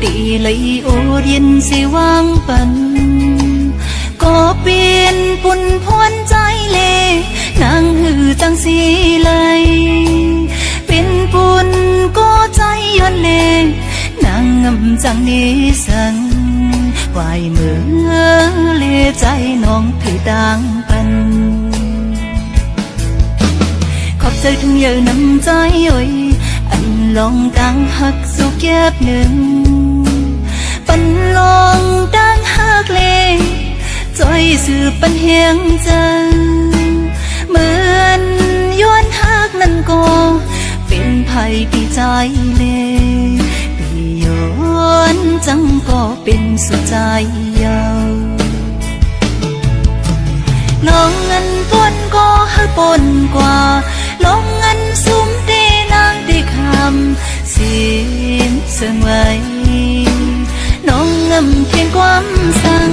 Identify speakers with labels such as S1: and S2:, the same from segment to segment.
S1: tỷ lấy ô điên si vang bần có biên bùn phun trái lệ nàng hư tăng si lây biên bùn có trái yon lệ nàng ngầm chẳng đi sang vài mưa lệ trái nong thì đang bầnขอบใจถึงเยอะน้ำใจเอ้ยอันลองดังหักสุกแยบหนึ่งปันลองดังหักเลยจอยสื่อปันเฮียงจังเหมือนย้อนหักนั่นก็เป็นภัยปีใจเลยปีย้อนจังก็เป็นสุดใจยาวลองเงินปนก็ให้ปนกว่าลองเงินซุ้มเตนางได้คำสิ้นเสื่องไว้น้องงำเพียงความสั่ง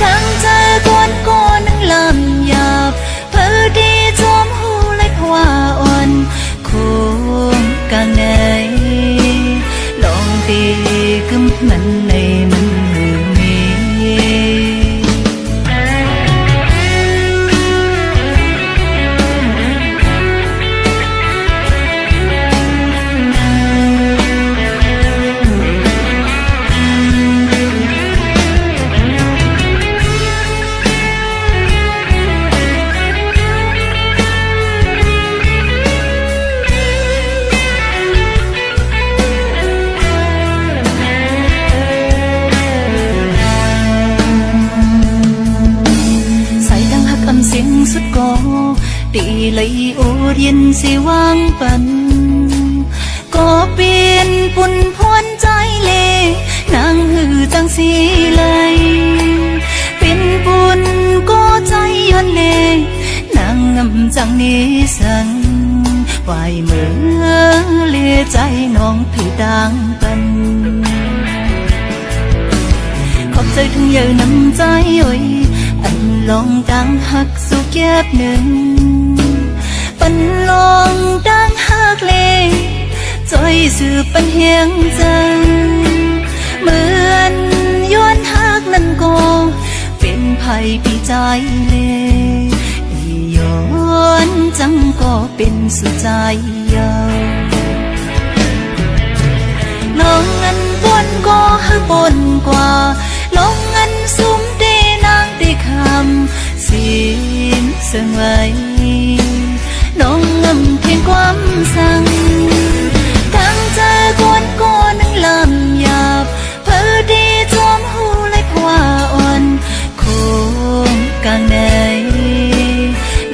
S1: ทั้งใจกวนก็นั่งลำหยาบเพื่อดีจอมหูและผวาอ่อนคงกลางในลองตีกึมมันในมันมือมีเสียงสุดก็ตีเลยโอเรียนสิวางปันก็เปลี่ยนปุ่นพวนใจเลยนางหือจังสีเลยเป็นปุ่นก็ใจย้อนเลยนางงำจังนี้สังวายเมื่อเลี้ยใจน้องพี่ดังปันขอบใจถึงเยอะน้ำใจโอ้ยอันลองดังหักสุกแยบหนึ่งปันลองดังหักเลยจอยสื่อปันเฮียงจังเหมือนย้อนหักนั่นก็เป็นภัยปีใจเลยย้อนจังก็เป็นสุดใจยาวลองเงินปนก็ให้ปนกว่าลองเงินซุ้มเตนางได้คำสิ้นเสื่องไว้น้องงำเพียงความสั่งตั้งใจกวนก็นั่งลำหยาบเพื่อดีจอมหูและผวาอ่อนคงกลางใน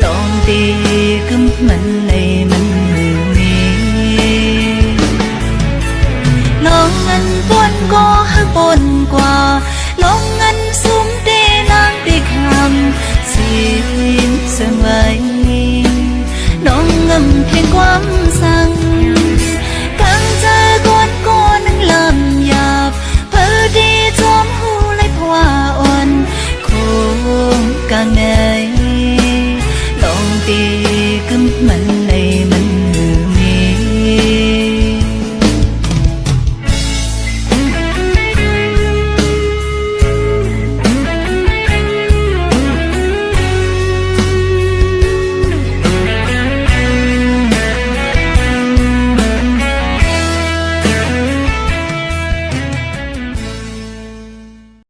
S1: ลองตีกึมมันในมันมือมีลองเงินปนก็ให้ปนกว่าลอง